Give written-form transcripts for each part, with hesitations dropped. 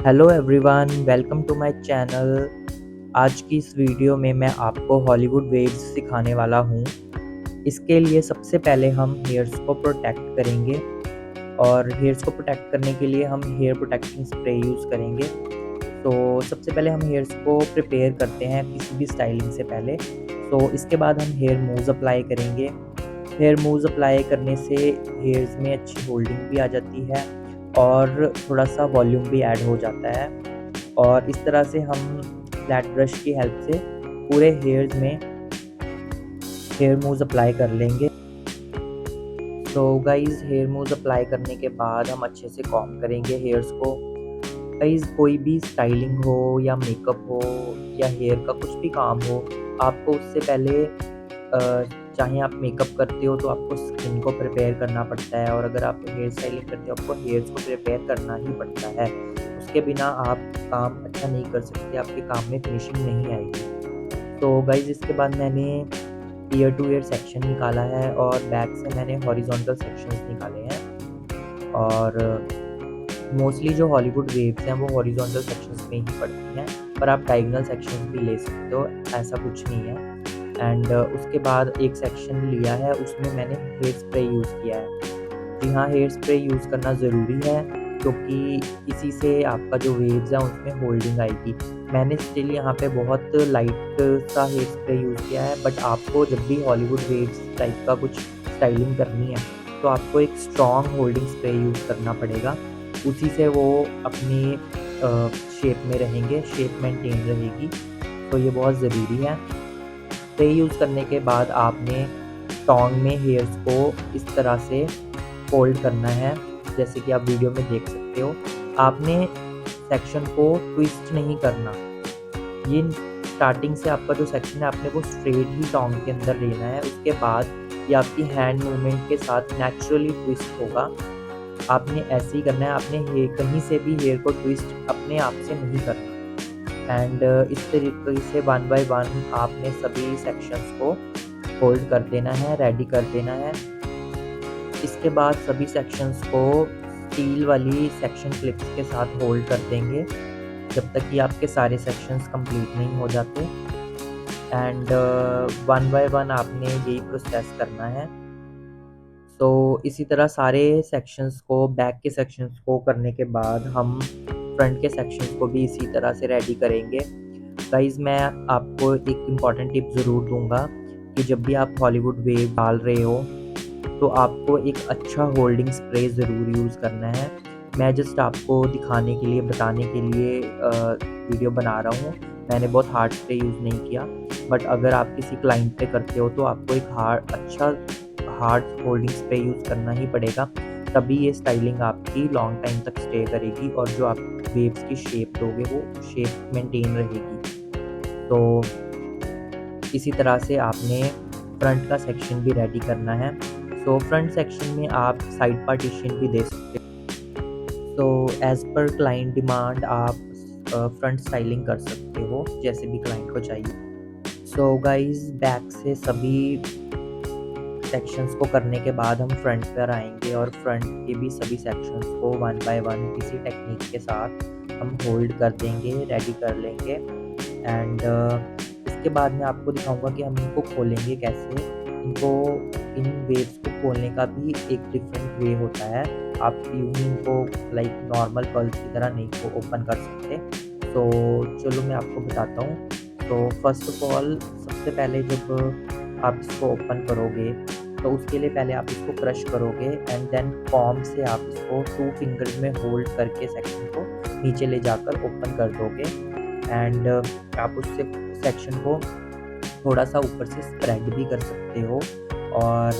Hello everyone, welcome to my channel. आज की इस वीडियो में मैं आपको हॉलीवुड वेव्स सिखाने वाला हूँ। इसके लिए सबसे पहले हम हेयर्स को प्रोटेक्ट करेंगे और हेयर्स को प्रोटेक्ट करने के लिए हम हेयर प्रोटेक्टिंग स्प्रे यूज़ करेंगे। तो सबसे पहले हम हेयर्स को प्रिपेयर करते हैं किसी भी स्टाइलिंग से पहले। तो इसके बाद हम हेयर मूव्स अप्लाई करेंगे। हेयर मूव्स अप्लाई करने से हेयर्स में अच्छी होल्डिंग भी आ जाती है और थोड़ा सा वॉल्यूम भी ऐड हो जाता है। और इस तरह से हम फ्लैट ब्रश की हेल्प से पूरे हेयर्स में हेयर मूव्स अप्लाई कर लेंगे। तो गाइस, हेयर मूव्स अप्लाई करने के बाद हम अच्छे से कॉम्ब करेंगे हेयर्स को। गाइस, कोई भी स्टाइलिंग हो या मेकअप हो या हेयर का कुछ भी काम हो, आपको उससे पहले चाहे आप मेकअप करते हो तो आपको स्किन को प्रिपेयर करना पड़ता है, और अगर आप हेयर स्टाइलिंग करते हो आपको हेयर्स को प्रिपेयर करना ही पड़ता है। उसके बिना आप काम अच्छा नहीं कर सकते, आपके काम में फिनिशिंग नहीं आएगी। तो गाइज, इसके बाद मैंने ईयर टू ईयर सेक्शन निकाला है और बैक से मैंने हॉरिजॉन्टल सेक्शंस निकाले हैं। और मोस्टली जो हॉलीवुड वेव्स हैं वो हॉरिजॉन्टल सेक्शंस में ही पड़ती हैं, पर आप डायगोनल सेक्शंस भी ले सकते हो, ऐसा कुछ नहीं है। एंड उसके बाद एक सेक्शन लिया है, उसमें मैंने हेयर स्प्रे यूज़ किया है। जी हाँ, हेयर स्प्रे यूज़ करना ज़रूरी है क्योंकि इसी से आपका जो वेव्स है उसमें होल्डिंग आएगी। मैंने स्टिल यहाँ पे बहुत लाइट सा हेयर स्प्रे यूज़ किया है, बट आपको जब भी हॉलीवुड वेव्स टाइप का कुछ स्टाइलिंग करनी है तो आपको एक स्ट्रॉन्ग होल्डिंग स्प्रे यूज़ करना पड़ेगा। उसी से वो अपनी शेप में रहेंगे, शेप मेंटेन रहेगी। तो ये बहुत ज़रूरी है। स्प्रे यूज़ करने के बाद आपने टोंग में हेयर्स को इस तरह से फोल्ड करना है, जैसे कि आप वीडियो में देख सकते हो। आपने सेक्शन को ट्विस्ट नहीं करना। ये स्टार्टिंग से आपका जो सेक्शन है आपने वो स्ट्रेट ही टोंग के अंदर लेना है। उसके बाद ये आपकी हैंड मूवमेंट के साथ नेचुरली ट्विस्ट होगा। आपने ऐसे ही करना है, आपने कहीं से भी हेयर को ट्विस्ट अपने आप से नहीं करना। एंड इस तरीके से वन बाय वन आपने सभी सेक्शंस को होल्ड कर देना है, रेडी कर देना है। इसके बाद सभी सेक्शंस को स्टील वाली सेक्शन क्लिप्स के साथ होल्ड कर देंगे जब तक कि आपके सारे सेक्शंस कंप्लीट नहीं हो जाते। एंड वन बाय वन आपने यही प्रोसेस करना है। तो इसी तरह सारे सेक्शंस को, बैक के सेक्शंस को करने के बाद हम फ्रंट के सेक्शंस को भी इसी तरह से रेडी करेंगे। गाइस, मैं आपको एक इम्पॉर्टेंट टिप ज़रूर दूंगा कि जब भी आप हॉलीवुड वेव डाल रहे हो तो आपको एक अच्छा होल्डिंग स्प्रे ज़रूर यूज़ करना है। मैं जस्ट आपको दिखाने के लिए, बताने के लिए वीडियो बना रहा हूँ। मैंने बहुत हार्ड स्प्रे यूज़ नहीं किया, बट अगर आप किसी क्लाइंट पे करते हो तो आपको एक हार्ड होल्डिंग स्प्रे यूज़ करना ही पड़ेगा, तभी ये स्टाइलिंग आपकी लॉन्ग टाइम तक स्टे करेगी और जो आप वेव्स की शेप दोगे वो शेप मेंटेन रहेगी। तो इसी तरह से आपने फ्रंट का सेक्शन भी रेडी करना है। सो फ्रंट सेक्शन में आप साइड पार्टीशन भी दे सकते हो। तो एज़ पर क्लाइंट डिमांड आप फ्रंट स्टाइलिंग कर सकते हो जैसे भी क्लाइंट को चाहिए। सो गाइस, बैक से सभी सेक्शंस को करने के बाद हम फ्रंट पर आएंगे और फ्रंट के भी सभी सेक्शंस को वन बाय वन इसी टेक्निक के साथ हम होल्ड कर देंगे, रेडी कर लेंगे। एंड इसके बाद मैं आपको दिखाऊंगा कि हम इनको खोलेंगे कैसे। इन वेव्स को खोलने का भी एक डिफरेंट वे होता है। आप यूं ही इनको लाइक नॉर्मल पल्स की तरह नहीं को ओपन कर सकते। तो चलो मैं आपको बताता हूँ। तो फर्स्ट ऑफ ऑल, सबसे पहले जब आप इसको ओपन करोगे तो उसके लिए पहले आप इसको क्रश करोगे एंड देन पॉम से आप इसको 2 फिंगर्स में होल्ड करके सेक्शन को नीचे ले जाकर ओपन कर दोगे। एंड आप उससे सेक्शन को थोड़ा सा ऊपर से स्प्रेड भी कर सकते हो। और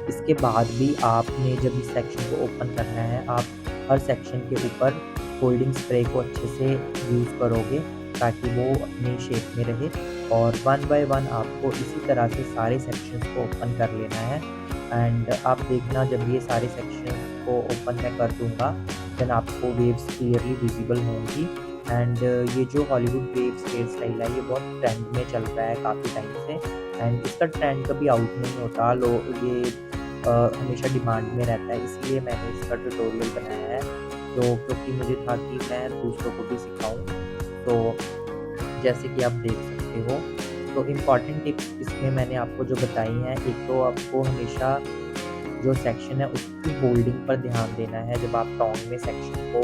इसके बाद भी आपने जब इस सेक्शन को ओपन करना है, आप हर सेक्शन के ऊपर होल्डिंग स्प्रे को अच्छे से यूज़ करोगे ताकि वो अपनी शेप में रहे। और वन बाय वन आपको इसी तरह से सारे सेक्शंस को ओपन कर लेना है। एंड आप देखना, जब ये सारे सेक्शंस को ओपन मैं कर दूँगा देन आपको वेव्स क्लियरली विजिबल होंगी। एंड ये जो हॉलीवुड वेव्स हेयर स्टाइल है ये बहुत ट्रेंड में चल रहा है काफ़ी टाइम से, एंड इसका ट्रेंड कभी आउट नहीं होता। ये हमेशा डिमांड में रहता है, इसलिए मैंने इसका ट्यूटोरियल बनाया है। तो क्योंकि मुझे था कि मैं दूसरों को भी सिखाऊँ। तो जैसे कि आप देख सकते हो, तो इम्पॉर्टेंट टिप्स इसमें मैंने आपको जो बताई हैं, एक तो आपको हमेशा जो सेक्शन है उसकी होल्डिंग पर ध्यान देना है। जब आप टोंग में सेक्शन को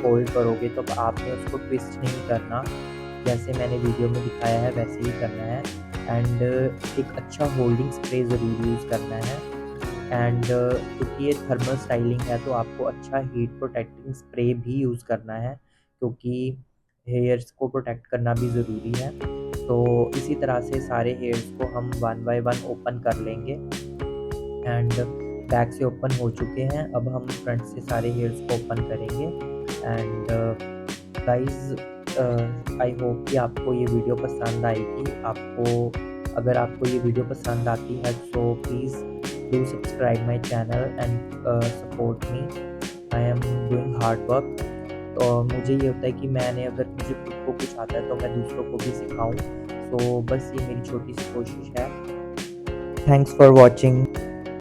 होल्ड करोगे तो आपने उसको ट्विस्ट नहीं करना, जैसे मैंने वीडियो में दिखाया है वैसे ही करना है। एंड एक अच्छा होल्डिंग स्प्रे ज़रूर यूज़ करना है। एंड क्योंकि ये थर्मल स्टाइलिंग है तो आपको अच्छा हीट प्रोटेक्टिंग स्प्रे भी यूज़ करना है, क्योंकि हेयर्स को प्रोटेक्ट करना भी ज़रूरी है। तो इसी तरह से सारे हेयर्स को हम वन बाय वन ओपन कर लेंगे। एंड बैक से ओपन हो चुके हैं, अब हम फ्रंट से सारे हेयर्स को ओपन करेंगे। एंड गाइस, आई होप कि आपको ये वीडियो पसंद आएगी। अगर आपको ये वीडियो पसंद आती है तो please do subscribe my channel and support me. I am doing hard work. तो मुझे ये होता है कि अगर मुझे खुद को कुछ आता है तो मैं दूसरों को भी सिखाऊं। तो बस ये मेरी छोटी सी कोशिश है। Thanks for watching.